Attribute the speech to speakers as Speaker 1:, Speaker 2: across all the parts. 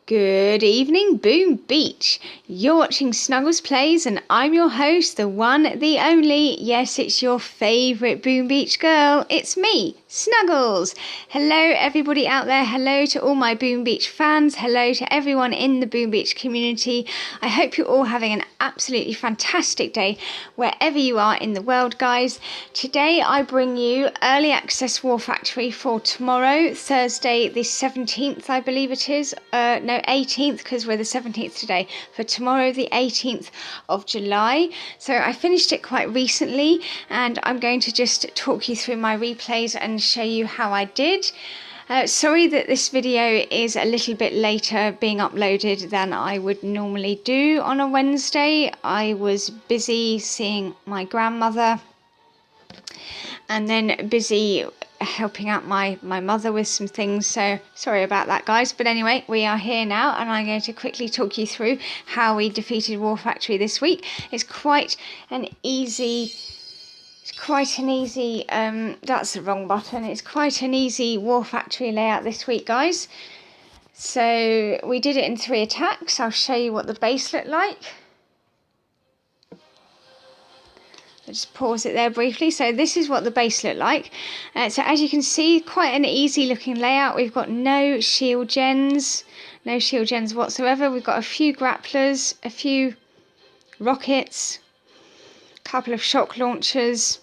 Speaker 1: Good evening, Boom Beach. You're watching Snuggles Plays and I'm your host, the one, the only, yes, it's your favourite Boom Beach girl. It's me, Snuggles. Hello everybody out there. Hello to all my Boom Beach fans. Hello to everyone in the Boom Beach community. I hope you're all having an absolutely fantastic day wherever you are in the world, guys. Today I bring you Early Access War Factory for tomorrow, Thursday the 17th, I believe it is. No, 18th, because we're the 17th today, for tomorrow the 18th of July. So I finished it quite recently and I'm going to just talk you through my replays and show you how I did. Sorry that this video is a little bit later being uploaded than I would normally do on a Wednesday. I was busy seeing my grandmother and then busy helping out my mother with some things, so sorry about that, guys. But anyway, we are here now and I'm going to quickly talk you through how we defeated War Factory this week. It's quite an easy that's the wrong button. It's quite an easy War Factory layout this week, guys. So we did it in 3 attacks. I'll show you what the base looked like. I'll just pause it there briefly. So this is what the base looked like. So as you can see, quite an easy looking layout. We've got no shield gens whatsoever. We've got a few grapplers, a few rockets, a couple of shock launchers,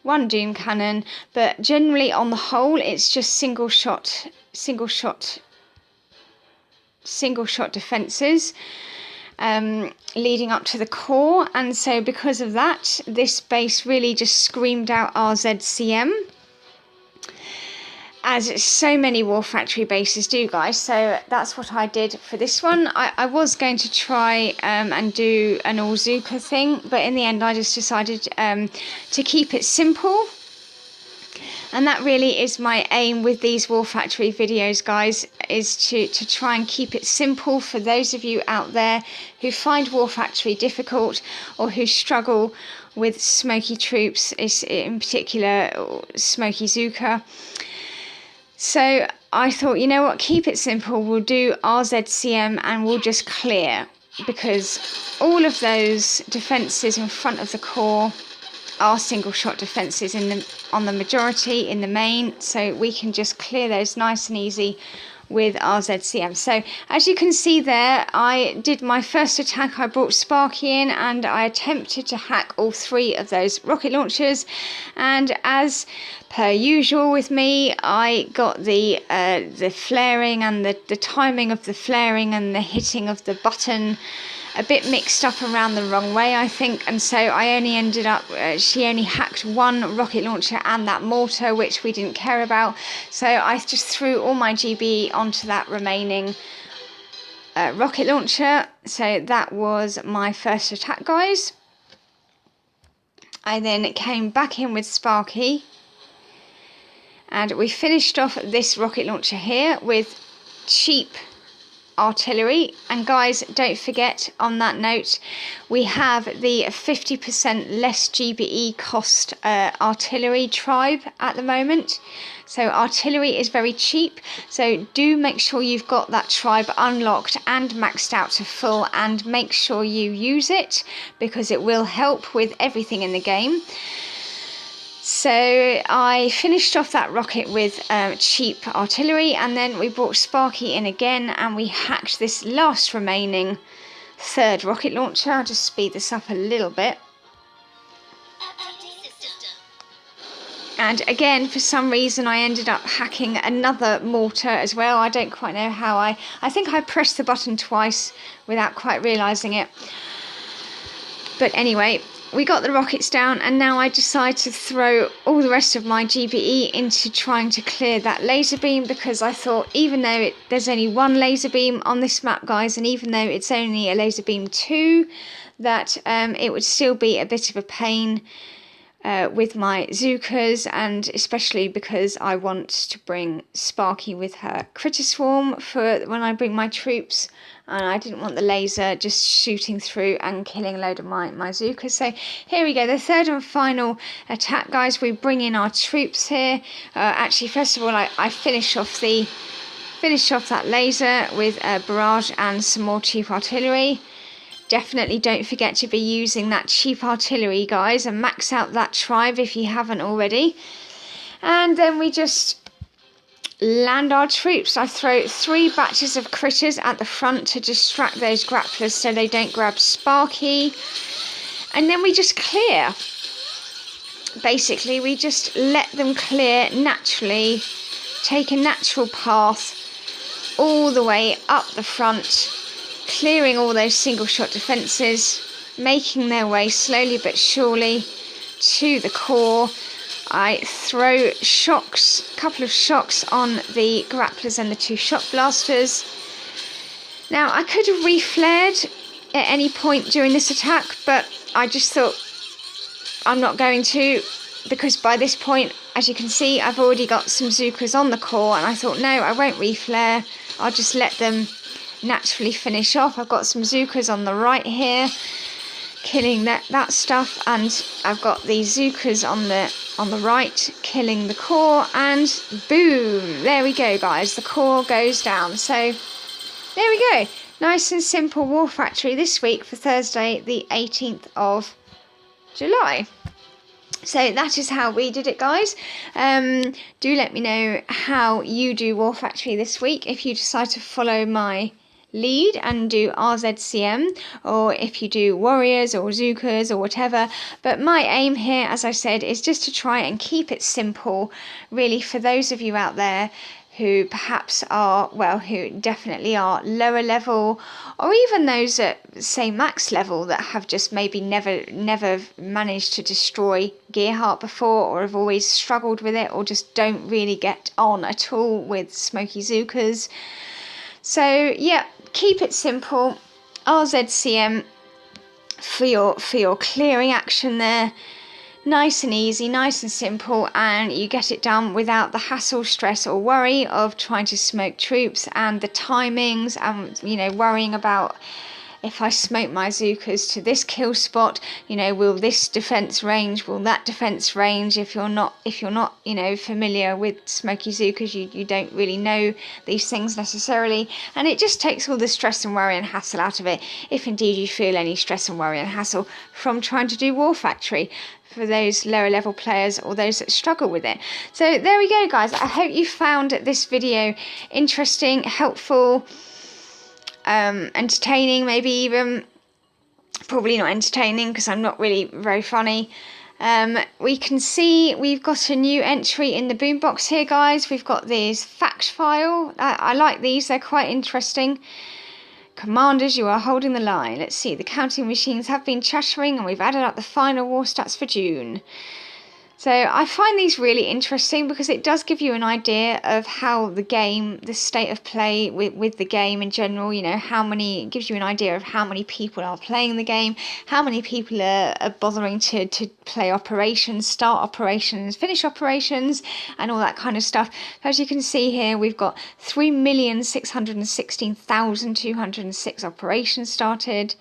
Speaker 1: 1 doom cannon, but generally on the whole it's just single shot defenses. Leading up to the core, and so because of that, this base really just screamed out RZCM, as so many War Factory bases do, guys. So that's what I did for this one. I was going to try and do an all Zuka thing, but in the end I just decided to keep it simple. And that really is my aim with these War Factory videos, guys, is to try and keep it simple for those of you out there who find War Factory difficult or who struggle with smoky troops, in particular smoky Zuka. So I thought, you know what, keep it simple. We'll do RZCM and we'll just clear, because all of those defences in front of the core are single shot defences on the majority in the main, so we can just clear those nice and easy with RZCM. So as you can see there, I did my first attack. I brought Sparky in and I attempted to hack all 3 of those rocket launchers, and as per usual with me, I got the flaring and the timing of the flaring and the hitting of the button a bit mixed up around the wrong way, I think, and so I only ended up, she only hacked 1 rocket launcher and that mortar, which we didn't care about, so I just threw all my GB onto that remaining rocket launcher. So that was my first attack, guys. I then came back in with Sparky and we finished off this rocket launcher here with cheap artillery. And guys, don't forget, on that note, we have the 50% less GBE cost artillery tribe at the moment. So artillery is very cheap, so do make sure you've got that tribe unlocked and maxed out to full, and make sure you use it, because it will help with everything in the game. So I finished off that rocket with cheap artillery, and then we brought Sparky in again and we hacked this last remaining 3rd rocket launcher. I'll just speed this up a little bit. And again, for some reason, I ended up hacking another mortar as well. I don't quite know how. I think I pressed the button twice without quite realising it. But anyway, we got the rockets down, and now I decide to throw all the rest of my GBE into trying to clear that laser beam, because I thought, even though there's only 1 laser beam on this map, guys, and even though it's only a laser beam 2, that it would still be a bit of a pain with my Zukas, and especially because I want to bring Sparky with her critter swarm for when I bring my troops, and I didn't want the laser just shooting through and killing a load of my Zukas. So here we go, the 3rd and final attack, guys. We bring in our troops here. Actually, first of all, I finish off the Finish off that laser with a barrage and some more cheap artillery. Definitely don't forget to be using that cheap artillery, guys, and max out that tribe if you haven't already. And then we just land our troops. I throw 3 batches of critters at the front to distract those grapplers so they don't grab Sparky. And then we just clear. Basically, we just let them clear naturally, take a natural path all the way up the front, clearing all those single shot defences, making their way slowly but surely to the core. I throw shocks, a couple of shocks on the grapplers and the 2 shock blasters. Now, I could have reflared at any point during this attack, but I just thought I'm not going to, because by this point, as you can see, I've already got some Zookas on the core, and I thought, no, I won't reflare. I'll just let them naturally finish off. I've got some Zookas on the right here, killing that stuff, and I've got these Zookas on the right, killing the core, and boom! There we go, guys. The core goes down. So there we go. Nice and simple War Factory this week for Thursday, the 18th of July. So that is how we did it, guys. Do let me know how you do War Factory this week, if you decide to follow my lead and do RZCM, or if you do warriors or Zookas or whatever. But my aim here, as I said, is just to try and keep it simple, really, for those of you out there who perhaps are, well, who definitely are lower level, or even those at, say, max level that have just maybe never managed to destroy Gearheart before, or have always struggled with it, or just don't really get on at all with Smoky Zookas. So yeah, keep it simple. RZCM for your clearing action there. Nice and easy, nice and simple, and you get it done without the hassle, stress or worry of trying to smoke troops and the timings, and worrying about, if I smoke my Zookas to this kill spot, will this defense range, will that defense range? If you're not familiar with Smoky Zookas, you don't really know these things necessarily, and it just takes all the stress and worry and hassle out of it, if indeed you feel any stress and worry and hassle from trying to do War Factory, for those lower level players or those that struggle with it. So there we go, guys. I hope you found this video interesting, helpful, entertaining, maybe even. Probably not entertaining because I'm not really very funny. We can see we've got a new entry in the boombox here, guys. We've got this fact file. I like these, they're quite interesting. Commanders, you are holding the line. Let's see, the counting machines have been chattering and we've added up the final war stats for June. So I find these really interesting because it does give you an idea of how the game, the state of play with the game in general, it gives you an idea of how many people are playing the game, how many people are bothering to play operations, start operations, finish operations, and all that kind of stuff. As you can see here, we've got 3,616,206 operations started.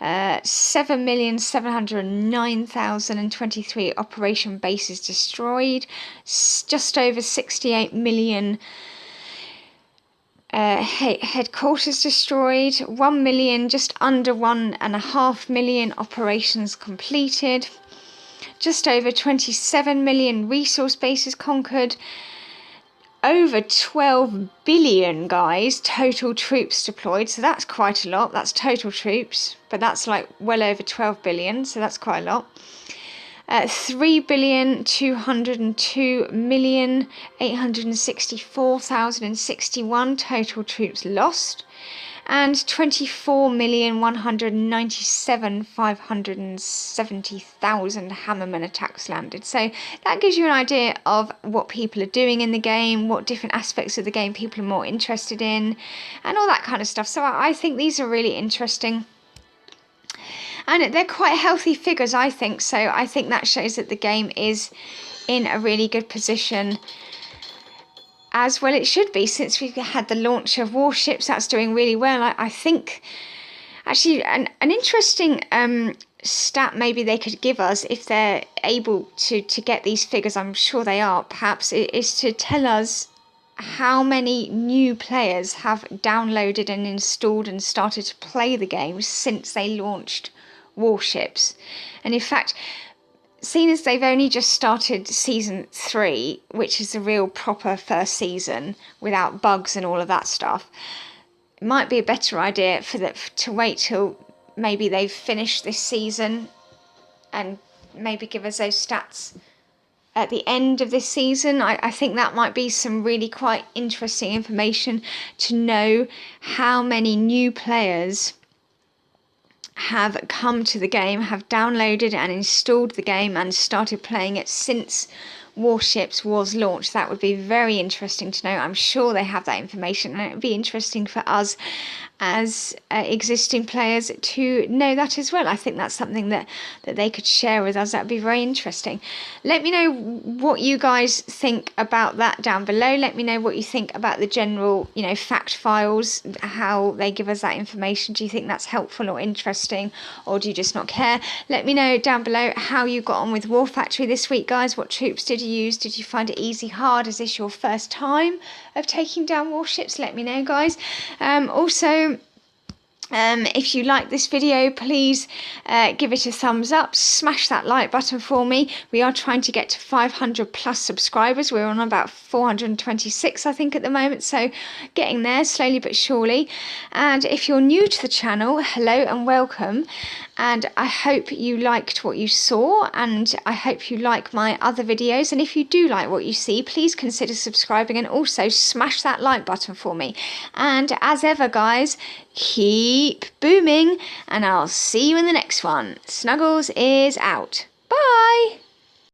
Speaker 1: 7,709,023 operation bases destroyed, just over 68 million headquarters destroyed, 1 million, just under 1.5 million operations completed, just over 27 million resource bases conquered, over 12 billion, guys, total troops deployed. So that's quite a lot. That's total troops, but that's like well over 12 billion. So that's quite a lot. 3,202,864,061 total troops lost, and 24,197,570,000 Hammerman attacks landed. So that gives you an idea of what people are doing in the game, what different aspects of the game people are more interested in, and all that kind of stuff. So I think these are really interesting. And they're quite healthy figures, I think. So I think that shows that the game is in a really good position, as well it should be, since we've had the launch of Warships. That's doing really well. I think, actually, an interesting stat maybe they could give us, if they're able to get these figures, I'm sure they are, perhaps, is to tell us how many new players have downloaded and installed and started to play the game since they launched Warships. And in fact, seeing as they've only just started season 3, which is the real proper first season without bugs and all of that stuff, it might be a better idea to wait till maybe they've finished this season and maybe give us those stats at the end of this season. I think that might be some really quite interesting information to know how many new players have come to the game, have downloaded and installed the game and started playing it since Warships was launched. That would be very interesting to know. I'm sure they have that information, and it would be interesting for us as existing players to know that as well. I think that's something that they could share with us. That would be very interesting. Let me know what you guys think about that down below. Let me know what you think about the general, fact files, how they give us that information. Do you think that's helpful or interesting, or do you just not care? Let me know down below how you got on with War Factory this week, guys. What troops did you use? Did you find it easy, hard? Is this your first time of taking down warships? Let me know, guys. Also, if you like this video, please give it a thumbs up, smash that like button for me. We are trying to get to 500 plus subscribers. We're on about 426 I think at the moment, so getting there slowly but surely. And if you're new to the channel, hello and welcome, and I hope you liked what you saw, and I hope you like my other videos. And if you do like what you see, please consider subscribing and also smash that like button for me. And as ever, guys, keep booming, and I'll see you in the next one. Snuggles is out. Bye!